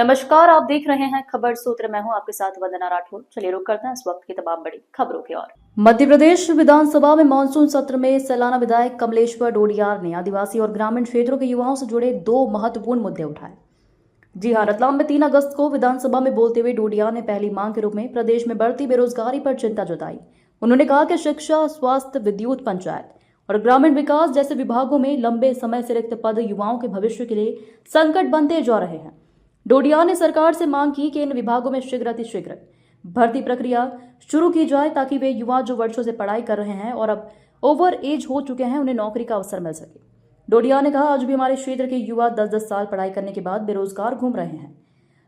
नमस्कार, आप देख रहे हैं खबर सूत्र। मैं हूं आपके साथ वंदना राठौर। चलिए रुक करते हैं इस वक्त की तमाम बड़ी खबरों की ओर। मध्य प्रदेश विधानसभा में मानसून सत्र में सैलाना विधायक कमलेश्वर डोडियार ने आदिवासी और ग्रामीण क्षेत्रों के युवाओं से जुड़े 2 महत्वपूर्ण मुद्दे उठाए। जी हां, रतलाम में 3 अगस्त को विधानसभा में बोलते हुए डोडियार ने पहली मांग के रूप में प्रदेश में बढ़ती बेरोजगारी पर चिंता जताई। उन्होंने कहा कि शिक्षा, स्वास्थ्य, विद्युत, पंचायत और ग्रामीण विकास जैसे विभागों में लंबे समय से रिक्त पद युवाओं के भविष्य के लिए संकट बनते जा रहे हैं। डोडियार ने सरकार से मांग की कि इन विभागों में शीघ्र भर्ती प्रक्रिया शुरू की जाए ताकि वे युवा जो वर्षों से पढ़ाई कर रहे हैं और अब ओवर एज हो चुके हैं उन्हें नौकरी का अवसर मिल सके। डोडियार ने कहा, आज भी हमारे क्षेत्र के युवा 10-10 साल पढ़ाई करने के बाद बेरोजगार घूम रहे हैं।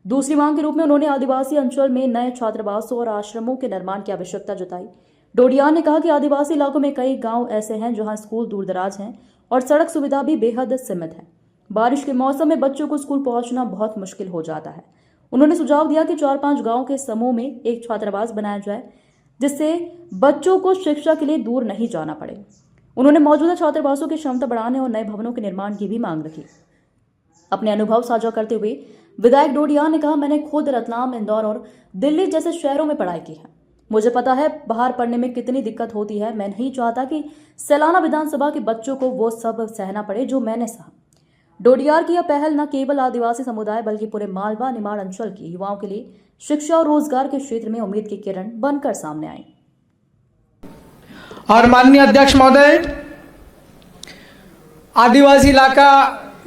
दूसरी मांग के रूप में उन्होंने आदिवासी अंचल में नए छात्रावासों और आश्रमों के निर्माण की आवश्यकता जताई। डोडियार ने कहा कि आदिवासी इलाकों में कई गाँव ऐसे हैं जहाँ स्कूल दूर दराज हैं और सड़क सुविधा भी बेहद सीमित है। बारिश के मौसम में बच्चों को स्कूल पहुंचना बहुत मुश्किल हो जाता है। उन्होंने सुझाव दिया कि 4-5 गांव के समूह में एक छात्रावास बनाया जाए जिससे बच्चों को शिक्षा के लिए दूर नहीं जाना पड़े। उन्होंने मौजूदा छात्रावासों की क्षमता बढ़ाने और नए भवनों के निर्माण की भी मांग रखी। अपने अनुभव साझा करते हुए विधायक डोडियार ने कहा, मैंने खुद रतलाम, इंदौर और दिल्ली जैसे शहरों में पढ़ाई की है। मुझे पता है बाहर पढ़ने में कितनी दिक्कत होती है। मैं नहीं चाहता कि सैलाना विधानसभा के बच्चों को वो सब सहना पड़े जो मैंने सहा। डोडियार की यह पहल न केवल आदिवासी समुदाय बल्कि पूरे मालवा निमाड़ अंचल के युवाओं के लिए शिक्षा और रोजगार के क्षेत्र में उम्मीद की किरण बनकर सामने आई। और माननीय अध्यक्ष महोदय, आदिवासी इलाका,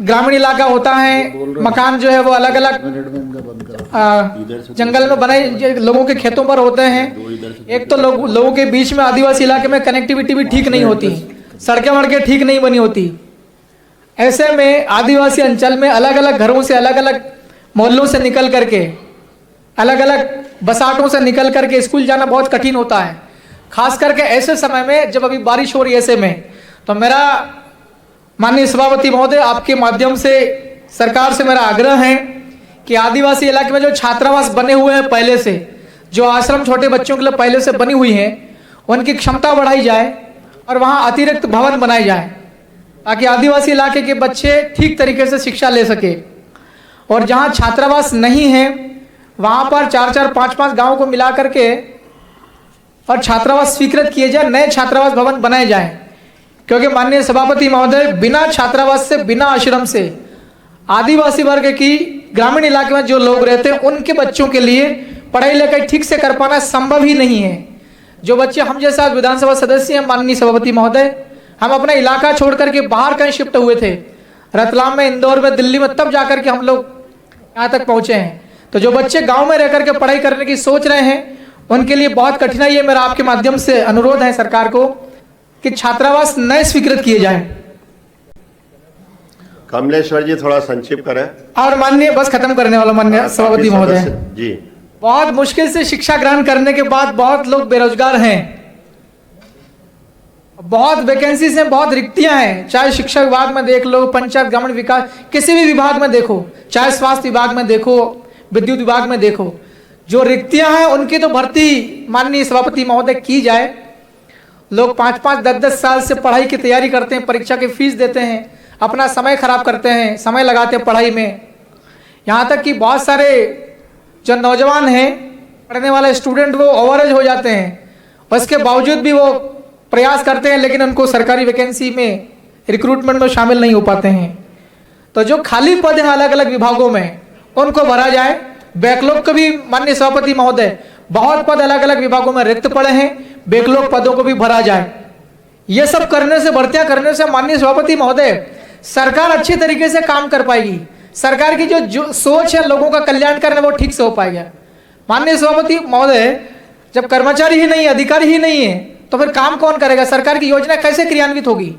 ग्रामीण इलाका होता है, मकान जो है वो अलग अलग जंगल में बने लोगों के खेतों पर होते हैं। एक तो लोगों के बीच में आदिवासी इलाके में कनेक्टिविटी भी ठीक नहीं होती, सड़कें वड़कें ठीक नहीं बनी होती। ऐसे में आदिवासी अंचल में अलग अलग घरों से, अलग अलग मोहल्लों से निकल करके, अलग अलग बसाटों से निकल करके स्कूल जाना बहुत कठिन होता है। खास करके ऐसे समय में जब अभी बारिश हो रही है, ऐसे में तो मेरा माननीय सभापति महोदय, आपके माध्यम से सरकार से मेरा आग्रह है कि आदिवासी इलाके में जो छात्रावास बने हुए हैं पहले से, जो आश्रम छोटे बच्चों के लिए पहले से बनी हुई हैं, उनकी क्षमता बढ़ाई जाए और वहाँ अतिरिक्त भवन बनाए जाए ताकि आदिवासी इलाके के बच्चे ठीक तरीके से शिक्षा ले सके। और जहाँ छात्रावास नहीं है वहाँ पर 4-4, 5-5 गाँव को मिला करके और छात्रावास स्वीकृत किए जाए, नए छात्रावास भवन बनाए जाए। क्योंकि माननीय सभापति महोदय, बिना छात्रावास से, बिना आश्रम से आदिवासी वर्ग की ग्रामीण इलाके में जो लोग रहते हैं उनके बच्चों के लिए पढ़ाई लिखाई ठीक से कर पाना संभव ही नहीं है। जो बच्चे हम जैसा विधानसभा सदस्य हैं माननीय सभापति महोदय, हम अपना इलाका छोड़ करके बाहर कहीं शिफ्ट हुए थे, रतलाम में, इंदौर में, दिल्ली में, तब जाकर के हम लोग यहाँ तक पहुँचे हैं। तो जो बच्चे गांव में रह करके पढ़ाई करने की सोच रहे हैं उनके लिए बहुत कठिनाई है। मेरा आपके माध्यम से अनुरोध है सरकार को कि छात्रावास नए स्वीकृत किए जाएं। कमलेश्वर जी थोड़ा संक्षिप्त करें। और माननीय, बस खत्म करने वाला माननीय सभापति महोदय जी, बहुत मुश्किल से शिक्षा ग्रहण करने के बाद बहुत लोग बेरोजगार हैं, बहुत वैकेंसीज हैं, बहुत रिक्तियां हैं। चाहे शिक्षा विभाग में देख लो, पंचायत ग्रामीण विकास, किसी भी विभाग में देखो, चाहे स्वास्थ्य विभाग में देखो, विद्युत विभाग में देखो, जो रिक्तियां हैं उनकी तो भर्ती माननीय सभापति महोदय की जाए। लोग 5-5, 10-10 साल से पढ़ाई की तैयारी करते हैं, परीक्षा की फीस देते हैं, अपना समय खराब करते हैं, समय लगाते हैं पढ़ाई में। यहाँ तक कि बहुत सारे जो नौजवान हैं, पढ़ने वाले स्टूडेंट, वो ओवरेज हो जाते हैं। उसके बावजूद भी वो प्रयास करते हैं लेकिन उनको सरकारी वैकेंसी में, रिक्रूटमेंट में शामिल नहीं हो पाते हैं। तो जो खाली पद हैं अलग अलग विभागों में उनको भरा जाए। बैकलॉग को भी माननीय सभापति महोदय, बहुत पद अलग अलग विभागों में रिक्त पड़े हैं, बैकलॉग पदों को भी भरा जाए। ये सब करने से, भर्तियां करने से माननीय सभापति महोदय, सरकार अच्छे तरीके से काम कर पाएगी। सरकार की जो सोच है लोगों का कल्याण करना, वो ठीक से हो पाएगा। माननीय सभापति महोदय, जब कर्मचारी ही नहीं है, अधिकारी ही नहीं है, तो फिर काम कौन करेगा? सरकार की योजना कैसे क्रियान्वित होगी?